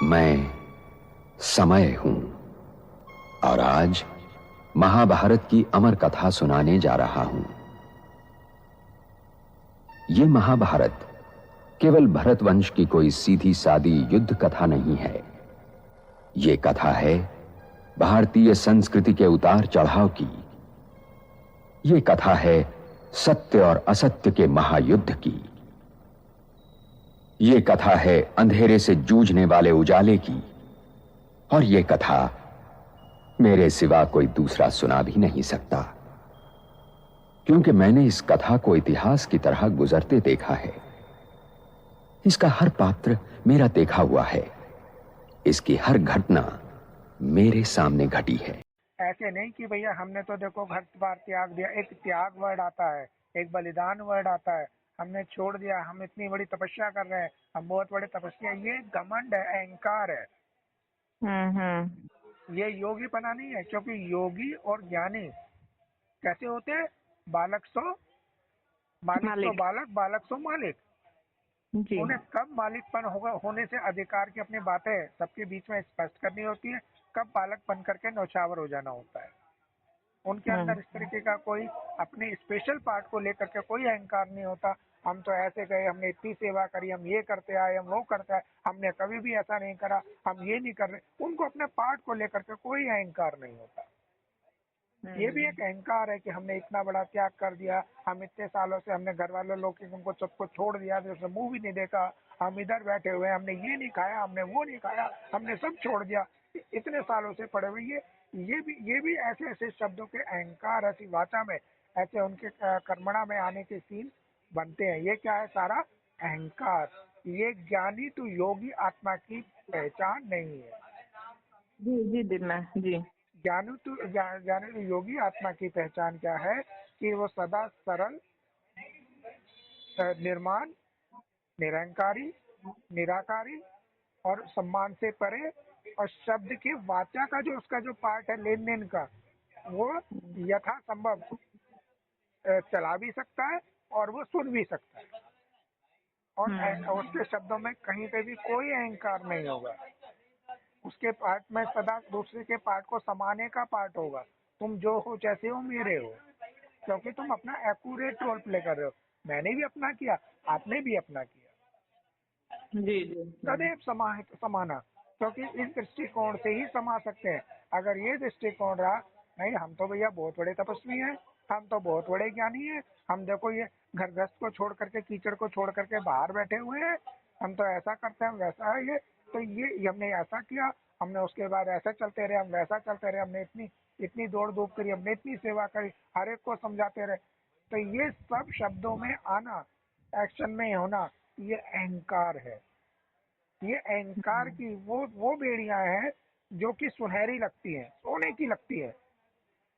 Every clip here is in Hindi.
मैं समय हूं और आज महाभारत की अमर कथा सुनाने जा रहा हूं। यह महाभारत केवल भरत वंश की कोई सीधी सादी युद्ध कथा नहीं है। यह कथा है भारतीय संस्कृति के उतार चढ़ाव की। यह कथा है सत्य और असत्य के महायुद्ध की। यह कथा है अंधेरे से जूझने वाले उजाले की। और यह कथा मेरे सिवा कोई दूसरा सुना भी नहीं सकता, क्योंकि मैंने इस कथा को इतिहास की तरह गुजरते देखा है। इसका हर पात्र मेरा देखा हुआ है। इसकी हर घटना मेरे सामने घटी है। ऐसे नहीं कि भैया हमने तो देखो घर बार त्याग दिया। एक त्याग वर्ड आता है, एक बलिदान वर्ड आता है। हमने छोड़ दिया, हम इतनी बड़ी तपस्या कर रहे हैं, हम बहुत बड़े तपस्या। ये घमंड है, अहंकार है। ये योगी पना नहीं है, क्योंकि योगी और ज्ञानी कैसे होते हैं? बालक सो मालिक, बालक, बालक सो मालिक। जी। उन्हें कब मालिकपन होने से अधिकार की अपनी बातें सबके बीच में स्पष्ट करनी होती है, कब बालक बन करके नौछावर हो जाना होता है। उनके अंदर इस तरीके का कोई अपने स्पेशल पार्ट को लेकर के कोई अहंकार नहीं होता। हम तो ऐसे गए, हमने इतनी सेवा करी, हम ये करते आए, हम वो करते आए, हमने कभी भी ऐसा नहीं करा, हम ये नहीं कर रहे। उनको अपने पार्ट को लेकर के कोई अहंकार नहीं होता। ये भी एक अहंकार है कि हमने इतना बड़ा त्याग कर दिया, हम इतने सालों से हमने घर वालों लोग उनको सबको छोड़ दिया, जैसे मुंह भी नहीं देखा, हम इधर बैठे हुए, हमने ये नहीं खाया, हमने वो नहीं खाया, हमने सब छोड़ दिया, इतने सालों से पड़े हुए। ये भी ऐसे ऐसे शब्दों के अहंकार, ऐसी वाचा में, ऐसे उनके कर्मणा में आने के सीन बनते हैं। ये क्या है? सारा अहंकार। ये ज्ञानी तो योगी आत्मा की पहचान नहीं है। जी जी दिलना जी। ज्ञानी तो योगी आत्मा की पहचान क्या है? कि वो सदा सरल, निर्माण, निरंकारी, निराकारी और सम्मान से परे, और शब्द के वाचा का जो उसका जो पार्ट है, लेन देन का, वो यथा संभव चला भी सकता है और वो सुन भी सकता है। और उसके शब्दों में कहीं पे भी कोई अहंकार नहीं होगा। उसके पार्ट में सदा दूसरे के पार्ट को समाने का पार्ट होगा। तुम जो हो, जैसे हो, मेरे हो, क्योंकि तुम अपना एक्यूरेट रोल प्ले कर रहे हो। मैंने भी अपना किया, आपने भी अपना किया। जी जी। सदैव समाना, क्योंकि इस दृष्टिकोण से ही समा सकते हैं। अगर ये दृष्टिकोण रहा, नहीं हम तो भैया बहुत बड़े तपस्वी हैं, हम तो बहुत बड़े ज्ञानी हैं, हम देखो ये घर गृहस्थ को छोड़ करके, कीचड़ को छोड़ करके बाहर बैठे हुए हैं, हम तो ऐसा करते हैं, वैसा है, ये तो ये हमने ऐसा किया, हमने उसके बाद ऐसा चलते रहे, हम वैसा चलते रहे, हमने इतनी इतनी दौड़ धूप करी, हमने इतनी सेवा करी, हर एक को समझाते रहे। तो ये सब शब्दों में आना, एक्शन में होना, ये अहंकार है। ये अहंकार की वो बेड़ियां हैं जो कि सुनहरी लगती हैं, सोने की लगती है,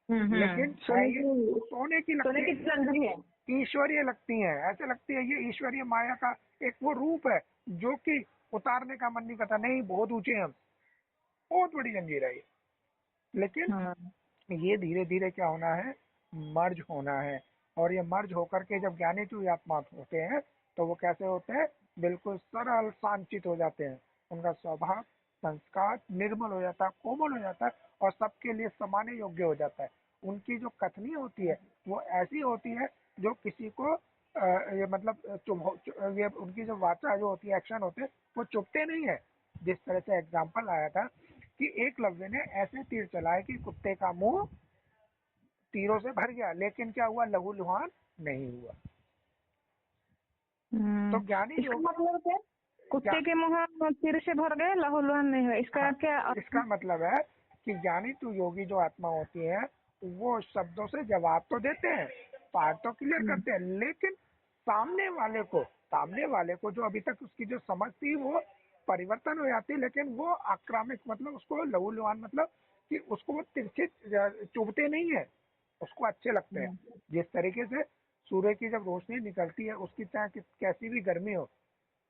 लेकिन सोने की लगती है, ईश्वरीय लगती हैं। ऐसे लगती है ये ईश्वरीय माया का एक वो रूप है जो कि उतारने का मन नहीं करता। नहीं, बहुत ऊंचे हम, बहुत बड़ी जंजीर है ये। लेकिन ये धीरे धीरे क्या होना है? मर्ज होना है। और ये मर्ज होकर के जब ज्ञानी टू आत्मा होते हैं, तो वो कैसे होते हैं? बिल्कुल सरल, शांचित हो जाते हैं। उनका स्वभाव, संस्कार निर्मल हो जाता है, कोमल हो जाता है, और सबके लिए समाने योग्य हो जाता है। उनकी जो कथनी होती है वो ऐसी होती है जो किसी को ये मतलब ये उनकी जो वाचा जो होती है, एक्शन होते हैं, वो चुपते नहीं है। जिस तरह से एग्जाम्पल आया था कि एकलव्य ने ऐसे तीर चलाए कि कुत्ते का मुंह तीरों से भर गया, लेकिन क्या हुआ? लहूलुहान नहीं हुआ। तो ज्ञानी इसका मतलब क्या? कुत्ते के मुंह तीर से भर गए, लहूलुहान नहीं हुआ, इसका क्या? इसका मतलब है कि ज्ञानी तो योगी जो आत्मा होती है, वो शब्दों से जवाब तो देते हैं, पार्ट तो क्लियर करते हैं, लेकिन सामने वाले को जो अभी तक उसकी जो समझ थी वो परिवर्तन हो जाती है। लेकिन वो आक्रामक, मतलब उसको लहूलुहान, मतलब कि उसको वो तिरछे चुभते नहीं है, उसको अच्छे लगते हैं। जिस तरीके से सूर्य की जब रोशनी निकलती है, उसकी चाहे कैसी भी गर्मी हो,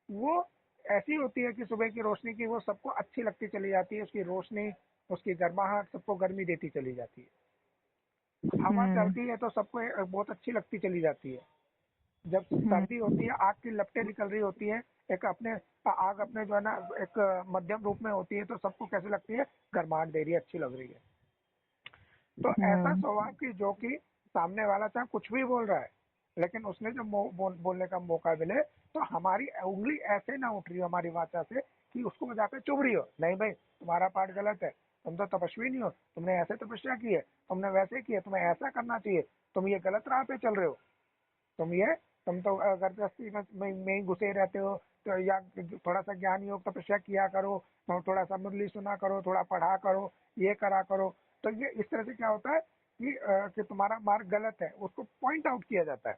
वो ऐसी होती है कि सुबह की रोशनी की वो सबको अच्छी लगती चली जाती है। उसकी रोशनी, उसकी गर्माहट सबको गर्मी देती चली जाती है। हवा चलती है तो सबको बहुत अच्छी लगती चली जाती है। जब सर्दी होती है, आग की लपटें निकल रही होती है, एक अपने आग अपने जो है ना एक मध्यम रूप में होती है तो सबको कैसी लगती है, गर्माहट दे रही है, अच्छी लग रही है। तो ऐसा स्वभाव की जो कि सामने वाला चाहे कुछ भी बोल रहा है, लेकिन उसने जब बोलने का मौका मिले तो हमारी उंगली ऐसे ना उठ रही हो हमारी वाचा से कि उसको जाकर चुभ रही हो, नहीं भाई तुम्हारा पाठ गलत है, तुम तो तपस्वी नहीं हो, तुमने ऐसे तपस्या की है, तुमने वैसे की है, तुम्हें ऐसा करना चाहिए, तुम ये गलत राह पे चल रहे हो, तुम तो गृहस्थी में ही घुसे रहते हो, तो या थोड़ा सा ज्ञान योग तपस्या किया करो, तो थोड़ा सा मुरली सुना करो, थोड़ा पढ़ा करो, ये करा करो। तो ये इस तरह से क्या होता है कि तुम्हारा मार्ग गलत है, उसको पॉइंट आउट किया जाता है।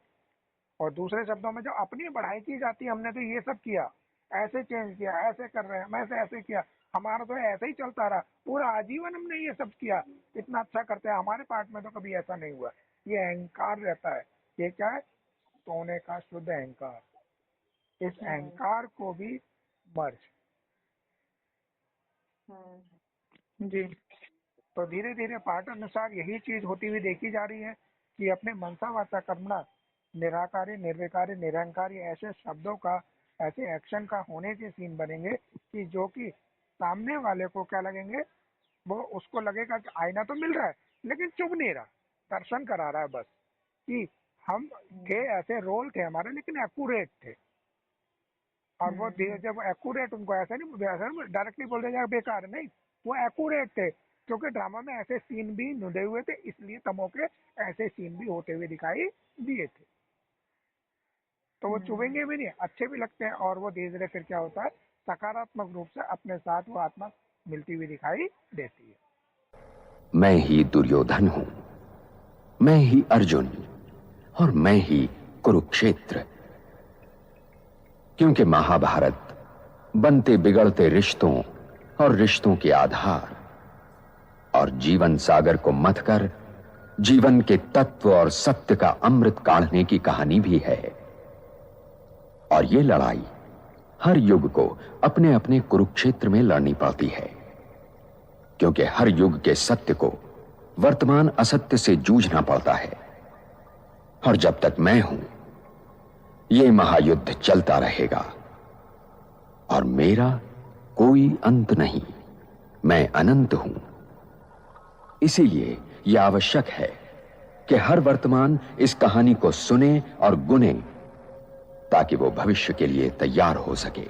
और दूसरे शब्दों में जो अपनी बढ़ाई की जाती है, हमने तो ये सब किया, ऐसे चेंज किया, ऐसे कर रहे हैं, मैं ऐसे किया, हमारा तो ऐसे ही चलता रहा, पूरा आजीवन हमने ये सब किया, इतना अच्छा करते हैं, हमारे पार्ट में तो कभी ऐसा नहीं हुआ। ये अहंकार रहता है। ये क्या है? सोने का शुद्ध अहंकार। इस अहंकार को भी मर्ज। जी। तो धीरे धीरे पाठ अनुसार यही चीज होती हुई देखी जा रही है कि अपने मनसा वाचा कर्मणा निराकारी निर्विकारी निरंकारी ऐसे शब्दों का, ऐसे एक्शन का होने के सीन बनेंगे कि जो कि सामने वाले को क्या लगेंगे, वो उसको लगेगा कि आईना तो मिल रहा है लेकिन चुभ नहीं रहा, दर्शन करा रहा है बस, कि हम थे ऐसे रोल थे हमारे लेकिन एक्यूरेट थे। और वो जब एक्यूरेट, उनको ऐसा नहीं डायरेक्टली बोल दिया बेकार नहीं, वो एक्यूरेट थे क्योंकि ड्रामा में ऐसे सीन भी नुदे हुए थे, इसलिए तमो के ऐसे सीन भी होते हुए दिखाई दिए थे। तो वो चुभेंगे भी नहीं, अच्छे भी लगते हैं, और वो धीरे धीरे फिर क्या होता है, सकारात्मक रूप से अपने साथ वो आत्मा मिलती हुई दिखाई देती है। मैं ही दुर्योधन हूं, मैं ही अर्जुन और मैं ही कुरुक्षेत्र। क्योंकि महाभारत बनते बिगड़ते रिश्तों और रिश्तों के आधार और जीवन सागर को मथ कर जीवन के तत्व और सत्य का अमृत काढ़ने की कहानी भी है। और ये लड़ाई हर युग को अपने अपने कुरुक्षेत्र में लड़नी पड़ती है, क्योंकि हर युग के सत्य को वर्तमान असत्य से जूझना पड़ता है। और जब तक मैं हूं, ये महायुद्ध चलता रहेगा और मेरा कोई अंत नहीं, मैं अनंत हूं। इसीलिए यह आवश्यक है कि हर वर्तमान इस कहानी को सुने और गुने, ताकि वो भविष्य के लिए तैयार हो सके।